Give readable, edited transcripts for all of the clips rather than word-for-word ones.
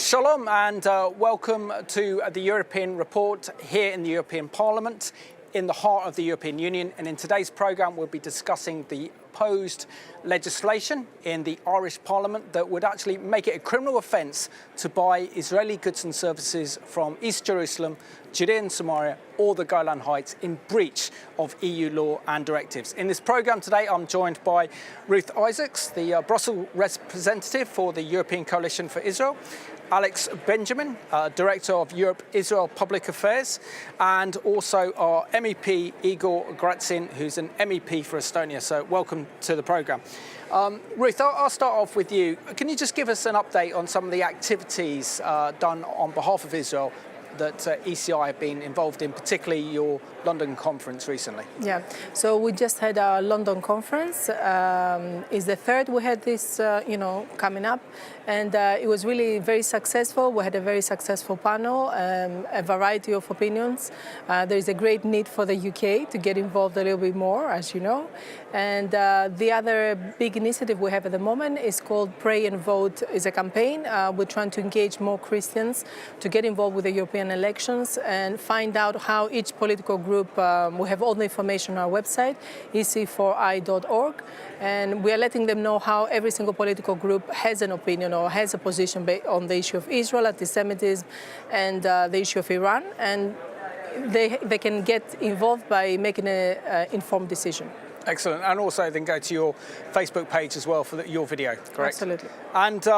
Shalom and welcome to the European Report here in the European Parliament, in the heart of the European Union. And in today's programme, we'll be discussing the proposed legislation in the Irish Parliament that would actually make it a criminal offence to buy Israeli goods and services from East Jerusalem, Judea and Samaria, or the Golan Heights in breach of EU law and directives. In this programme today, I'm joined by Ruth Isaac, the Brussels representative for the European Coalition for Israel, Alex Benjamin, Director of Europe-Israel Public Affairs, and also our MEP Igor Gräzin, who's an MEP for Estonia. So welcome to the programme. Ruth, I'll start off with you. Can you just give us an update on some of the activities done on behalf of Israel that ECI have been involved in, particularly your London conference recently? Yeah, so we just had our London conference. It's the third we had this, coming up, and it was really very successful. We had a very successful panel, a variety of opinions. There is a great need for the UK to get involved a little bit more, as you know. And the other big initiative we have at the moment is called Pray and Vote. Is a campaign. We're trying to engage more Christians to get involved with the European elections and find out how each political group, we have all the information on our website, ec4i.org, and we are letting them know how every single political group has an opinion or has a position on the issue of Israel, anti-Semitism, and the issue of Iran, and they can get involved by making an informed decision. Excellent, and also then go to your Facebook page as well for your video, correct? Absolutely. And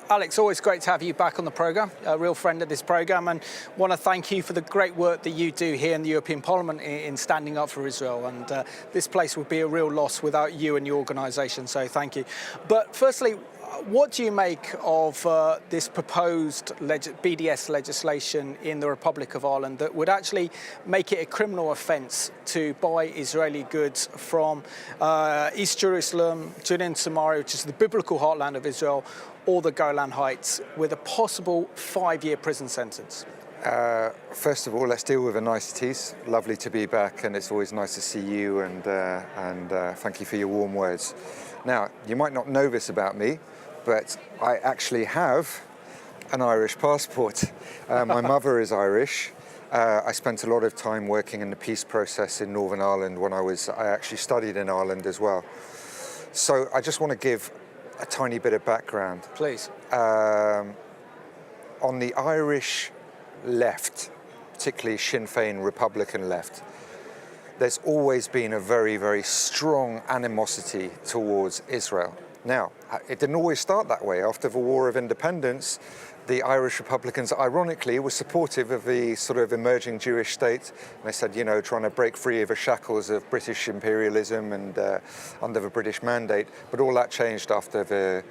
Alex, always great to have you back on the programme, a real friend of this programme, and want to thank you for the great work that you do here in the European Parliament in standing up for Israel. And this place would be a real loss without you and your organisation, so thank you. But firstly, what do you make of this proposed BDS legislation in the Republic of Ireland that would actually make it a criminal offence to buy Israeli goods from East Jerusalem, Judea and Samaria, which is the biblical heartland of Israel, or the Golan Heights, with a possible 5-year prison sentence? First of all, let's deal with the niceties. Lovely to be back, and it's always nice to see you, and thank you for your warm words. Now, you might not know this about me, but I actually have an Irish passport. My mother is Irish. I spent a lot of time working in the peace process in Northern Ireland when I actually studied in Ireland as well. So I just want to give a tiny bit of background. Please. On the Irish left, particularly Sinn Féin Republican left, there's always been a very, very strong animosity towards Israel. Now, it didn't always start that way. After the War of Independence, the Irish Republicans, ironically, were supportive of the sort of emerging Jewish state. And they said, trying to break free of the shackles of British imperialism and under the British mandate. But all that changed after the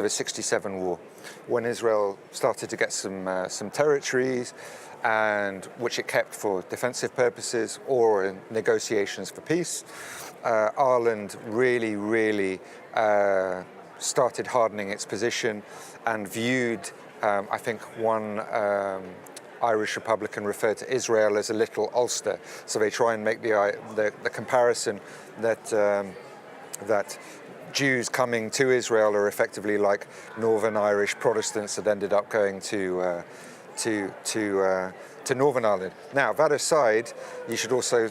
'67 war, when Israel started to get some territories, and which it kept for defensive purposes or in negotiations for peace. Ireland really started hardening its position and viewed, I think one Irish Republican referred to Israel as a little Ulster. So they try and make the comparison that Jews coming to Israel are effectively like Northern Irish Protestants that ended up going to Northern Ireland. Now, that aside, you should also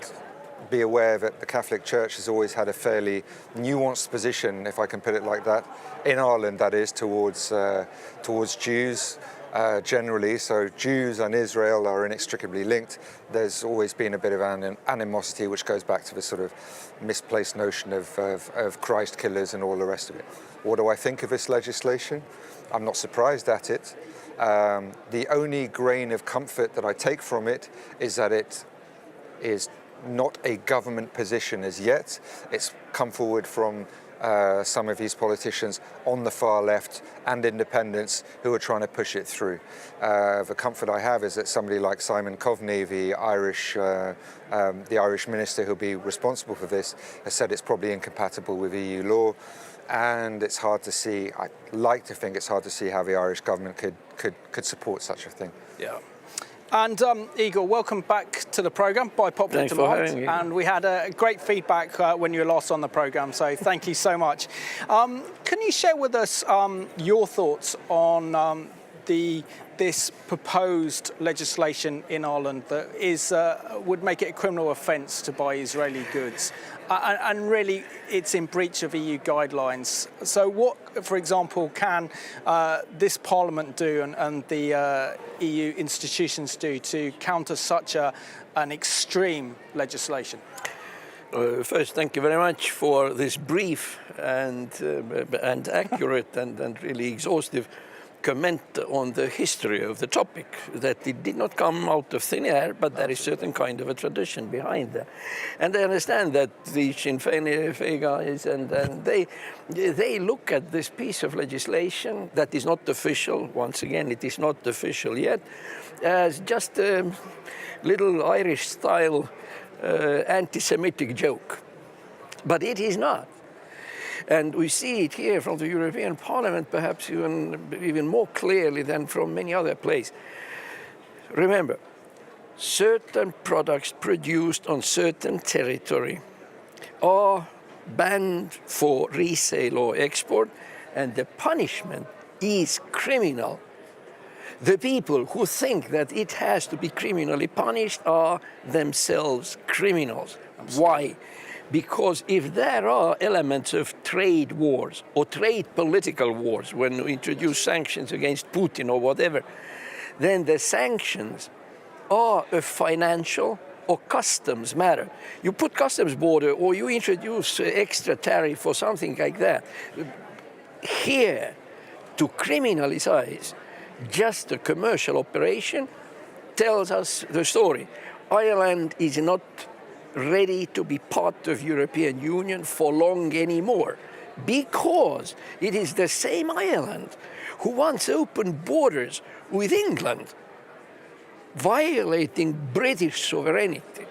be aware that the Catholic Church has always had a fairly nuanced position, if I can put it like that, in Ireland, that is, towards Jews generally. So Jews and Israel are inextricably linked. There's always been a bit of animosity, which goes back to the sort of misplaced notion of Christ killers and all the rest of it. What do I think of this legislation? I'm not surprised at it. The only grain of comfort that I take from it is that it is not a government position as yet. It's come forward from some of these politicians on the far left and independents who are trying to push it through. The comfort I have is that somebody like Simon Coveney, the Irish minister who'll be responsible for this, has said it's probably incompatible with EU law. And it's hard to see, I like to think it's hard to see how the Irish government could support such a thing. Yeah. And Igor, welcome back to the programme by popular demand. And we had great feedback when you were last on the programme, so thank you so much. Can you share with us your thoughts on this proposed legislation in Ireland that would make it a criminal offence to buy Israeli goods, and really it's in breach of EU guidelines. So what, for example, can this Parliament do and the EU institutions do to counter such an extreme legislation? First, thank you very much for this brief and accurate and really exhaustive comment on the history of the topic, that it did not come out of thin air, but there is certain kind of a tradition behind that. And I understand that the Sinn Féin guys, and they look at this piece of legislation that is not official, once again, it is not official yet, as just a little Irish-style anti-Semitic joke. But it is not. And we see it here from the European Parliament, perhaps even more clearly than from many other places. Remember, certain products produced on certain territory are banned for resale or export, and the punishment is criminal. The people who think that it has to be criminally punished are themselves criminals. Why? Because if there are elements of trade wars or trade political wars, when we introduce sanctions against Putin or whatever, then the sanctions are a financial or customs matter. You put customs border or you introduce extra tariff or something like that. Here, to criminalize just a commercial operation tells us the story. Ireland is not ready to be part of European Union for long anymore, because it is the same Ireland who wants open borders with England, violating British sovereignty.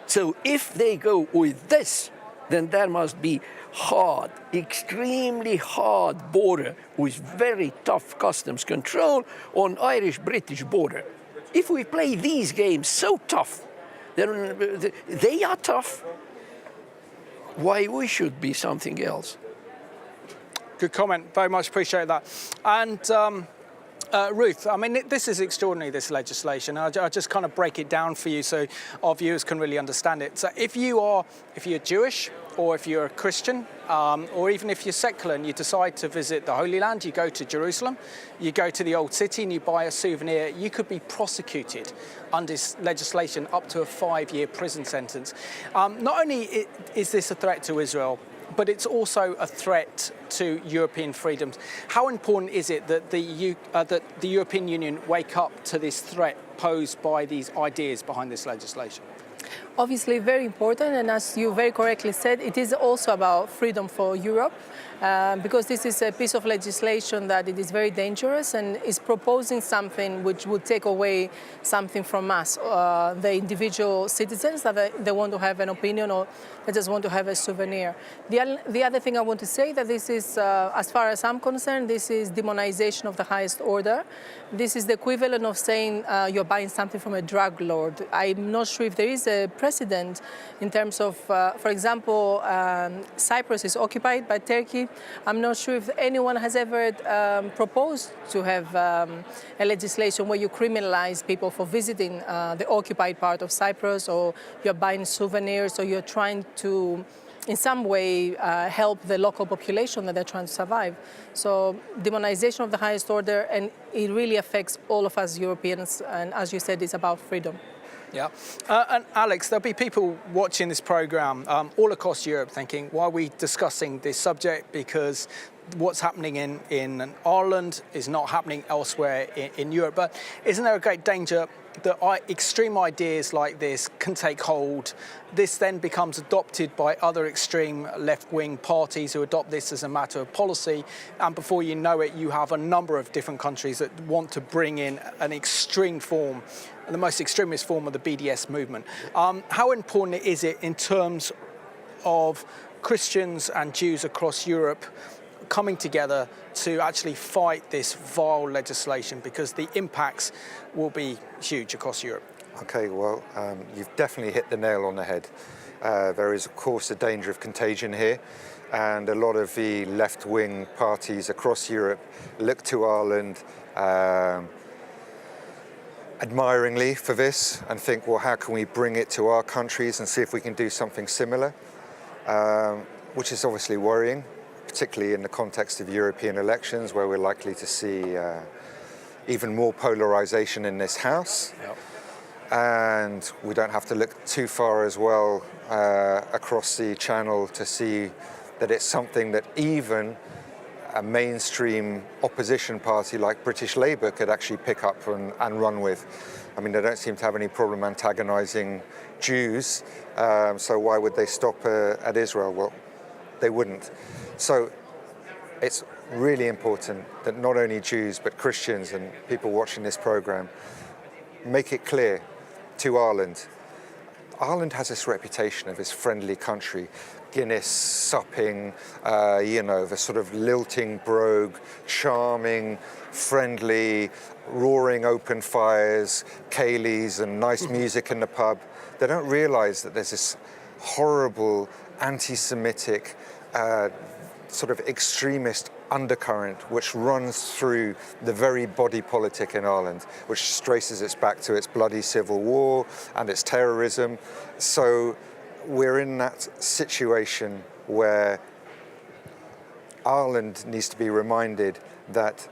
So if they go with this, then there must be hard, extremely hard border with very tough customs control on Irish-British border. If we play these games so tough, then they are tough, why we should be something else? Good comment, very much appreciate that. And Ruth, I mean, this is extraordinary, this legislation. I'll just kind of break it down for you so our viewers can really understand it. So if you're Jewish, or if you're a Christian, or even if you're secular and you decide to visit the Holy Land, you go to Jerusalem, you go to the Old City and you buy a souvenir, you could be prosecuted under this legislation up to a 5-year prison sentence. Not only is this a threat to Israel, but it's also a threat to European freedoms. How important is it that the European Union wake up to this threat posed by these ideas behind this legislation? Obviously very important, and as you very correctly said, it is also about freedom for Europe, because this is a piece of legislation that it is very dangerous and is proposing something which would take away something from us, the individual citizens, that they want to have an opinion or they just want to have a souvenir. The other thing I want to say that this is, as far as I'm concerned, this is demonization of the highest order. This is the equivalent of saying you're buying something from a drug lord. I'm not sure if there is a precedent in terms of, for example, Cyprus is occupied by Turkey. I'm not sure if anyone has ever proposed to have a legislation where you criminalize people for visiting the occupied part of Cyprus, or you're buying souvenirs, or you're trying to in some way help the local population that they're trying to survive. So demonization of the highest order, and it really affects all of us Europeans, and as you said, it's about freedom. Yeah, and Alex, there'll be people watching this programme all across Europe thinking, why are we discussing this subject? Because what's happening in Ireland is not happening elsewhere in Europe. But isn't there a great danger that extreme ideas like this can take hold? This then becomes adopted by other extreme left-wing parties who adopt this as a matter of policy, and before you know it, you have a number of different countries that want to bring in an extreme form, the most extremist form of the BDS movement. How important is it in terms of Christians and Jews across Europe coming together to actually fight this vile legislation, because the impacts will be huge across Europe? Okay, well, you've definitely hit the nail on the head. There is, of course, a danger of contagion here. and a lot of the left-wing parties across Europe look to Ireland admiringly for this and think, well, how can we bring it to our countries and see if we can do something similar, which is obviously worrying, particularly in the context of European elections, where we're likely to see even more polarization in this House. Yep. And we don't have to look too far as well across the channel to see that it's something that even a mainstream opposition party like British Labour could actually pick up and run with. I mean, they don't seem to have any problem antagonizing Jews, so why would they stop at Israel? Well, they wouldn't. So it's really important that not only Jews but Christians and people watching this program make it clear to Ireland. Ireland has this reputation of this friendly country, Guinness supping, the sort of lilting brogue, charming, friendly, roaring open fires, ceilidhs and nice music in the pub. They don't realise that there's this horrible anti-Semitic sort of extremist undercurrent which runs through the very body politic in Ireland, which traces its back to its bloody civil war and its terrorism. So we're in that situation where Ireland needs to be reminded that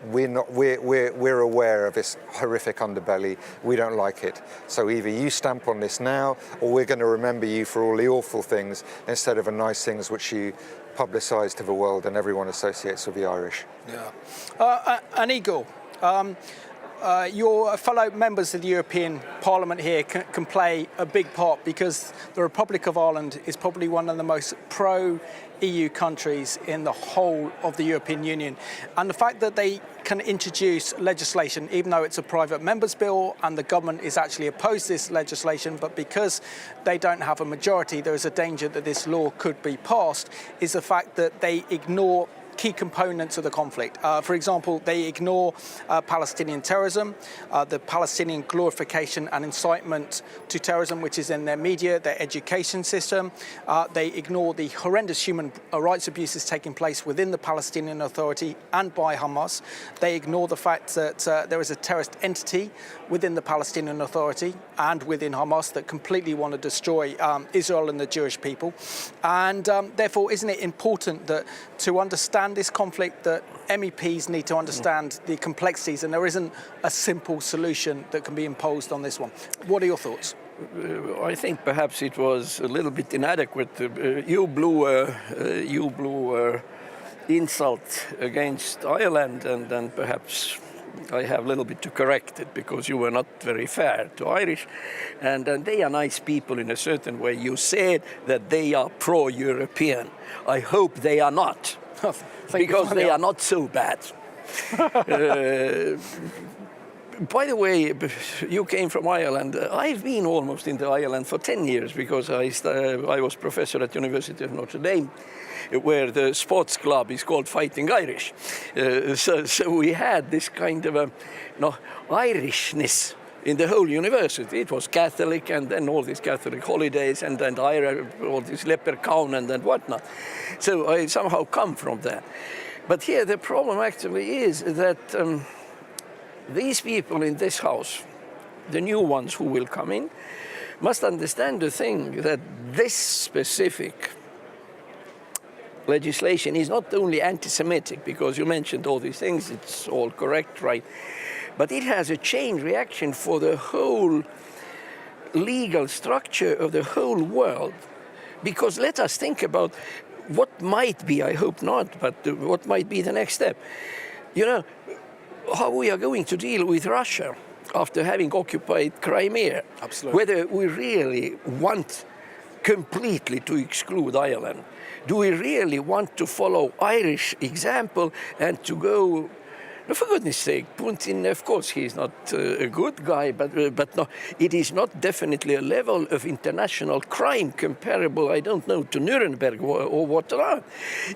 we're aware of this horrific underbelly. We don't like it. So either you stamp on this now, or we're going to remember you for all the awful things instead of the nice things which you publicise to the world and everyone associates with the Irish. Yeah. And Igor, your fellow members of the European Parliament here can play a big part, because the Republic of Ireland is probably one of the most pro-EU countries in the whole of the European Union. And the fact that they can introduce legislation, even though it's a private member's bill and the government is actually opposed to this legislation, but because they don't have a majority, there is a danger that this law could be passed, is the fact that they ignore key components of the conflict. For example, they ignore Palestinian terrorism, the Palestinian glorification and incitement to terrorism, which is in their media, their education system. They ignore the horrendous human rights abuses taking place within the Palestinian Authority and by Hamas. They ignore the fact that there is a terrorist entity within the Palestinian Authority and within Hamas that completely want to destroy Israel and the Jewish people. And therefore, isn't it important that to understand this conflict, that MEPs need to understand the complexities, and there isn't a simple solution that can be imposed on this one? What are your thoughts? I think perhaps it was a little bit inadequate. You blew insult against Ireland, and perhaps I have a little bit to correct it, because you were not very fair to Irish, and they are nice people in a certain way. You said that they are pro-European. I hope they are not, because they are not so bad. By the way, you came from Ireland. I've been almost in Ireland for 10 years, because I was professor at University of Notre Dame, where the sports club is called Fighting Irish. So we had this kind of Irishness in the whole university. It was Catholic, and then all these Catholic holidays, and then all this leprechaun and whatnot. So I somehow come from that. But here the problem actually is that these people in this house, the new ones who will come in, must understand the thing that this specific legislation is not only anti-Semitic, because you mentioned all these things, it's all correct, right? But it has a chain reaction for the whole legal structure of the whole world. Because let us think about what might be, I hope not, but what might be the next step. You know, how we are going to deal with Russia after having occupied Crimea. Absolutely. Whether we really want completely to exclude Ireland. Do we really want to follow Irish example and to go? For goodness sake, Putin, of course, he is not a good guy, but no, it is not definitely a level of international crime comparable, I don't know, to Nuremberg or whatever.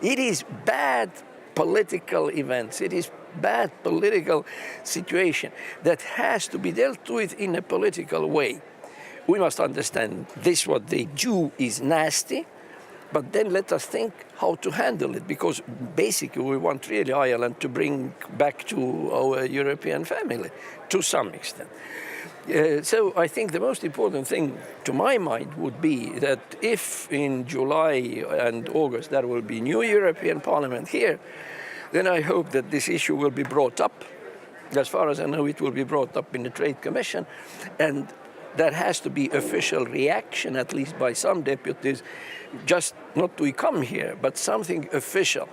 It is bad political events. It is bad political situation that has to be dealt with in a political way. We must understand this, what they do is nasty. But then let us think how to handle it, because basically we want really Ireland to bring back to our European family to some extent. So I think the most important thing to my mind would be that if in July and August there will be new European Parliament here, then I hope that this issue will be brought up. As far as I know, it will be brought up in the Trade Commission, and there has to be official reaction, at least by some deputies, just not to come here, but something official.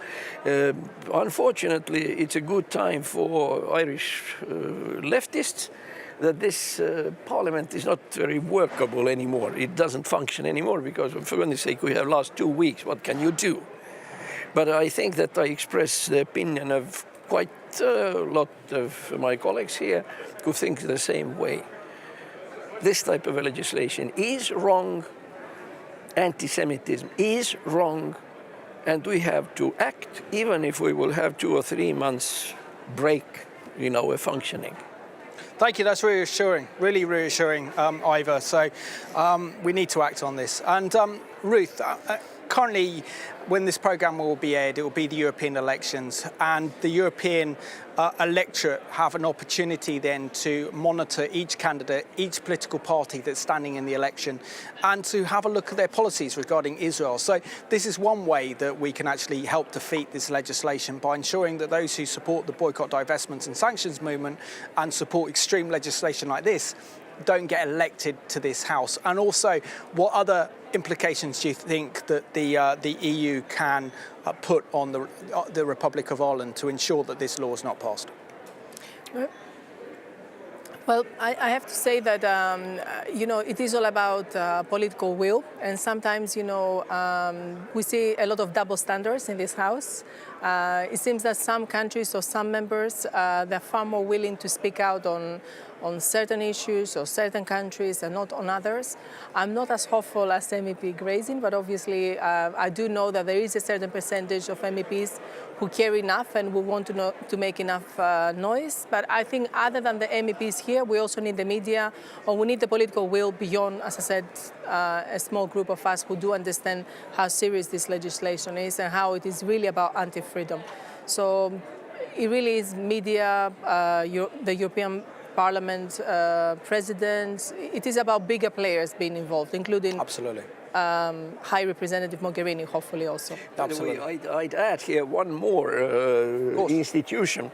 Unfortunately, it's a good time for Irish leftists that this parliament is not very workable anymore. It doesn't function anymore because, for goodness sake, we have last 2 weeks. What can you do? But I think that I express the opinion of quite a lot of my colleagues here who think the same way. This type of legislation is wrong. Anti-Semitism is wrong, and we have to act, even if we will have 2 or 3 months break in our functioning. Thank you, that's reassuring, really reassuring, Ivor. So we need to act on this. And Ruth, currently when this programme will be aired, it will be the European elections, and the European electorate have an opportunity then to monitor each candidate, each political party that's standing in the election, and to have a look at their policies regarding Israel. So this is one way that we can actually help defeat this legislation, by ensuring that those who support the boycott, divestment and sanctions movement and support extreme legislation like this don't get elected to this House. And also, what other implications do you think that the EU can put on the Republic of Ireland to ensure that this law is not passed? Well, I have to say that, it is all about political will. And sometimes, we see a lot of double standards in this House. It seems that some countries or some members, they're far more willing to speak out on certain issues or certain countries and not on others. I'm not as hopeful as MEP Gräzin, but obviously I do know that there is a certain percentage of MEPs who care enough and who want to make enough noise. But I think other than the MEPs here, we also need the media, or we need the political will beyond, as I said, a small group of us who do understand how serious this legislation is and how it is really about anti-freedom. So it really is media, the European Parliament, President. It is about bigger players being involved, including Absolutely. High Representative Mogherini, hopefully also. Absolutely. By the way, I'd add here one more institution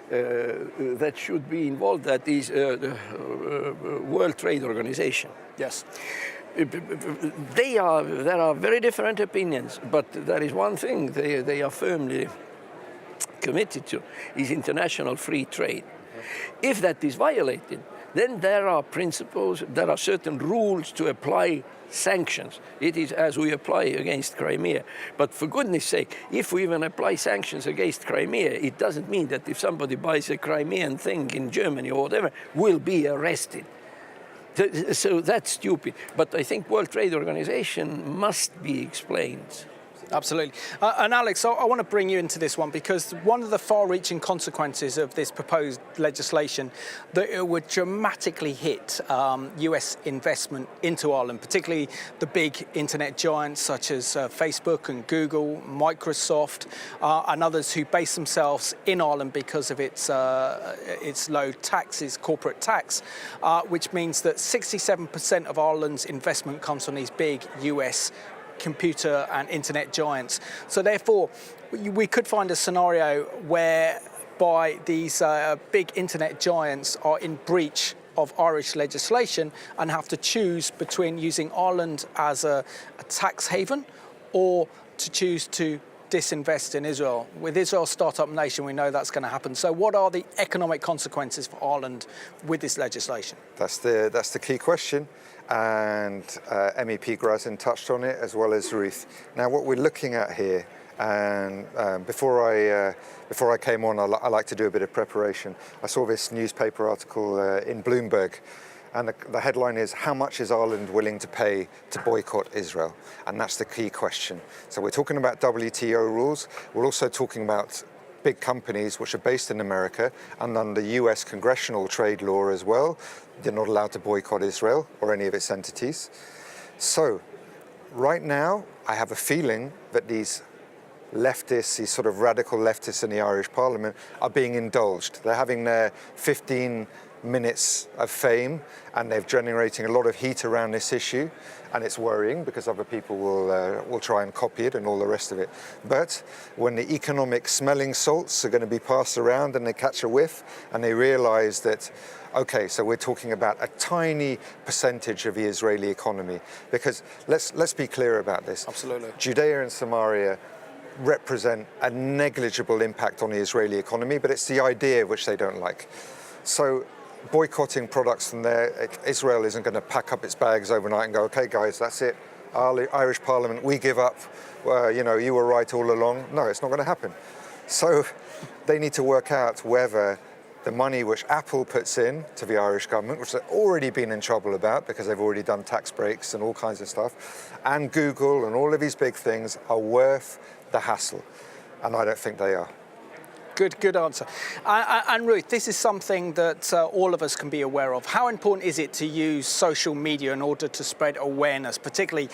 that should be involved, that is the World Trade Organization. Yes. There are very different opinions, but there is one thing they are firmly committed to, is international free trade. If that is violated, then there are principles, there are certain rules to apply sanctions. It is as we apply against Crimea. But for goodness sake, if we even apply sanctions against Crimea, it doesn't mean that if somebody buys a Crimean thing in Germany or whatever, will be arrested. So that's stupid. But I think World Trade Organization must be explained. Absolutely. And Alex, I want to bring you into this one, because one of the far-reaching consequences of this proposed legislation, that it would dramatically hit US investment into Ireland, particularly the big internet giants such as Facebook and Google, Microsoft, and others who base themselves in Ireland because of its low taxes, corporate tax, which means that 67% of Ireland's investment comes from these big US computer and internet giants. So therefore, we could find a scenario whereby these big internet giants are in breach of Irish legislation and have to choose between using Ireland as a tax haven or to choose to disinvest in Israel. With Israel startup nation, we know that's going to happen. So what are the economic consequences for Ireland with this legislation? That's the key question. And MEP Gräzin touched on it, as well as Ruth. Now, what we're looking at here, and before I came on, I like to do a bit of preparation. I saw this newspaper article in Bloomberg, and the headline is, "How much is Ireland willing to pay to boycott Israel?" And that's the key question. So we're talking about WTO rules. We're also talking about big companies which are based in America and under US congressional trade law as well. They're not allowed to boycott Israel or any of its entities. So right now, I have a feeling that these leftists, these sort of radical leftists in the Irish Parliament are being indulged. They're having their 15 minutes of fame and they're generating a lot of heat around this issue, and it's worrying because other people will try and copy it and all the rest of it. But when the economic smelling salts are going to be passed around and they catch a whiff and they realize that, okay, so we're talking about a tiny percentage of the Israeli economy, because let's be clear about this. Absolutely. Judea and Samaria represent a negligible impact on the Israeli economy, but it's the idea which they don't like. So boycotting products from there, Israel isn't going to pack up its bags overnight and go, okay guys, that's it, Irish Parliament, we give up, you were right all along. No, it's not going to happen. So they need to work out whether the money which Apple puts in to the Irish government, which they've already been in trouble about because they've already done tax breaks and all kinds of stuff, and Google and all of these big things are worth the hassle. And I don't think they are. Good answer. And Ruth, this is something that all of us can be aware of. How important is it to use social media in order to spread awareness, particularly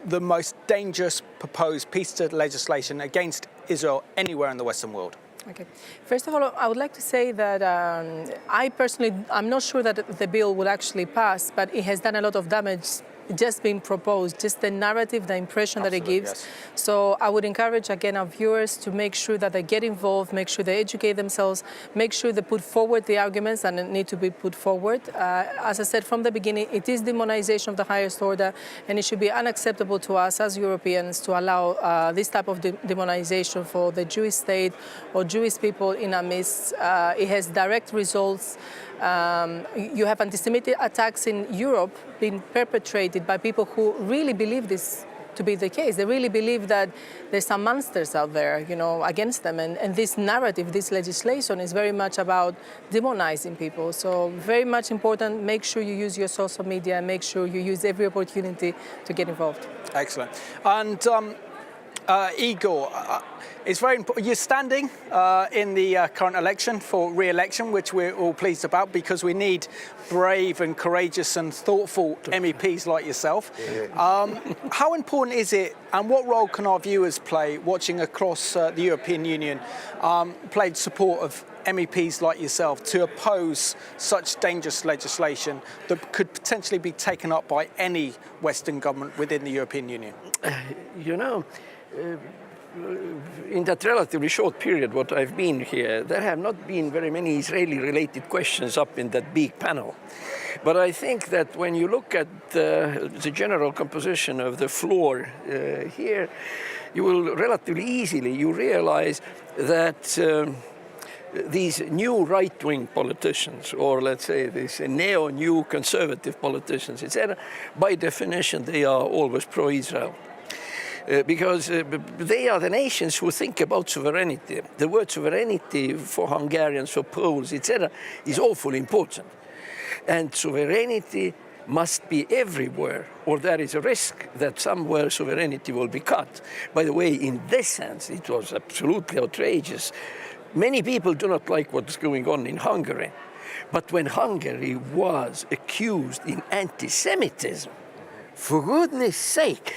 the most dangerous proposed piece of legislation against Israel anywhere in the Western world? Okay. First of all, I would like to say that I'm not sure that the bill will actually pass, but it has done a lot of damage just being proposed, just the narrative, the impression that it gives. Yes. So I would encourage, again, our viewers to make sure that they get involved, make sure they educate themselves, make sure they put forward the arguments that need to be put forward. As I said from the beginning, it is demonization of the highest order, and it should be unacceptable to us as Europeans to allow this type of demonization for the Jewish state or Jewish people in our midst. It has direct results. You have anti-Semitic attacks in Europe being perpetrated by people who really believe this to be the case. They really believe that there's some monsters out there, against them. And this narrative, this legislation is very much about demonizing people. So very much important, make sure you use your social media and make sure you use every opportunity to get involved. Excellent. And Igor, it's very important. You're standing in the current election for re-election, which we're all pleased about because we need brave and courageous and thoughtful MEPs like yourself. Yeah. How important is it, and what role can our viewers play watching across the European Union, play support of MEPs like yourself to oppose such dangerous legislation that could potentially be taken up by any Western government within the European Union? In that relatively short period what I've been here, there have not been very many Israeli-related questions up in that big panel. But I think that when you look at the general composition of the floor here, you will relatively easily, realize that these new right-wing politicians, or let's say these neo-new conservative politicians, etc., by definition, they are always pro-Israel. Because they are the nations who think about sovereignty. The word sovereignty for Hungarians, for Poles, etc., is awfully important. And sovereignty must be everywhere, or there is a risk that somewhere sovereignty will be cut. By the way, in this sense, it was absolutely outrageous. Many people do not like what's going on in Hungary. But when Hungary was accused in anti-Semitism, for goodness sake,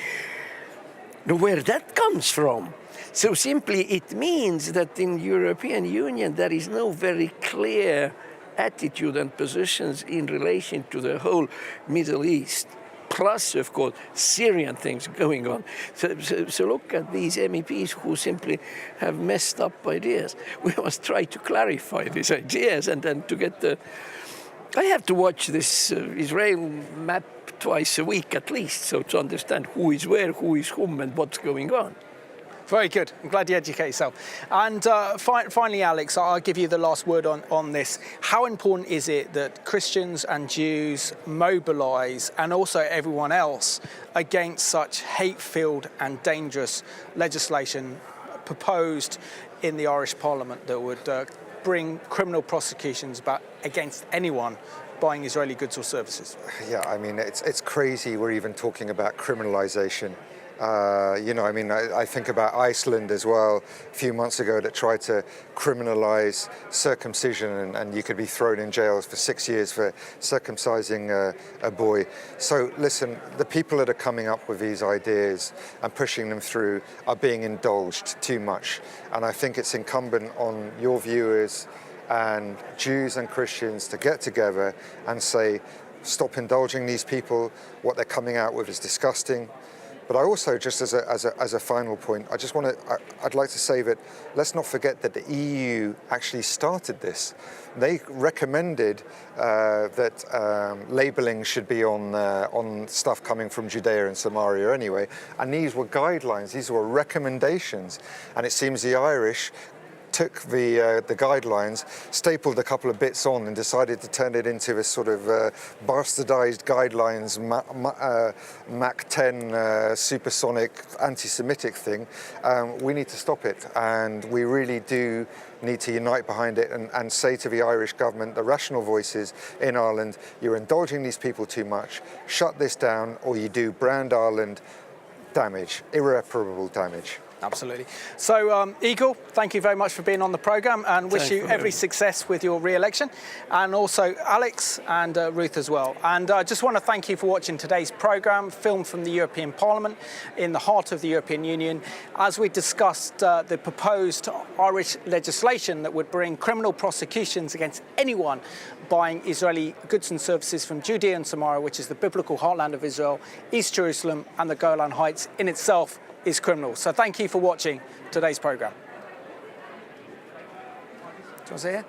where that comes from. So simply it means that in the European Union there is no very clear attitude and positions in relation to the whole Middle East. Plus, of course, Syrian things going on. So look at these MEPs who simply have messed up ideas. We must try to clarify these ideas and then to get the... I have to watch this Israel map twice a week at least, so to understand who is where, who is whom, and what's going on. Very good. I'm glad you educate yourself. And finally, Alex, I'll give you the last word on this. How important is it that Christians and Jews mobilise, and also everyone else, against such hate-filled and dangerous legislation proposed in the Irish Parliament that would bring criminal prosecutions against anyone buying Israeli goods or services? Yeah, I mean, it's crazy we're even talking about criminalisation I think about Iceland as well a few months ago that tried to criminalize circumcision, and you could be thrown in jail for 6 years for circumcising a boy. So listen, the people that are coming up with these ideas and pushing them through are being indulged too much. And I think it's incumbent on your viewers and Jews and Christians to get together and say, stop indulging these people. What they're coming out with is disgusting. But I also, just as a final point, I'd like to say that let's not forget that the EU actually started this. They recommended that labeling should be on stuff coming from Judea and Samaria anyway, and these were guidelines, these were recommendations, and it seems the Irish took the guidelines, stapled a couple of bits on, and decided to turn it into a sort of bastardized guidelines, Mach 10 supersonic anti-Semitic thing. We need to stop it, and we really do need to unite behind it and say to the Irish government, the rational voices in Ireland, you're indulging these people too much, shut this down, or you do brand Ireland damage, irreparable damage. Absolutely. So, Igor, thank you very much for being on the programme, and wish you every success with your re-election. And also Alex and Ruth as well. And I just want to thank you for watching today's programme, filmed from the European Parliament in the heart of the European Union, as we discussed the proposed Irish legislation that would bring criminal prosecutions against anyone buying Israeli goods and services from Judea and Samaria, which is the biblical heartland of Israel, East Jerusalem and the Golan Heights in itself is criminal. So thank you for watching today's programme. Do you want to say it?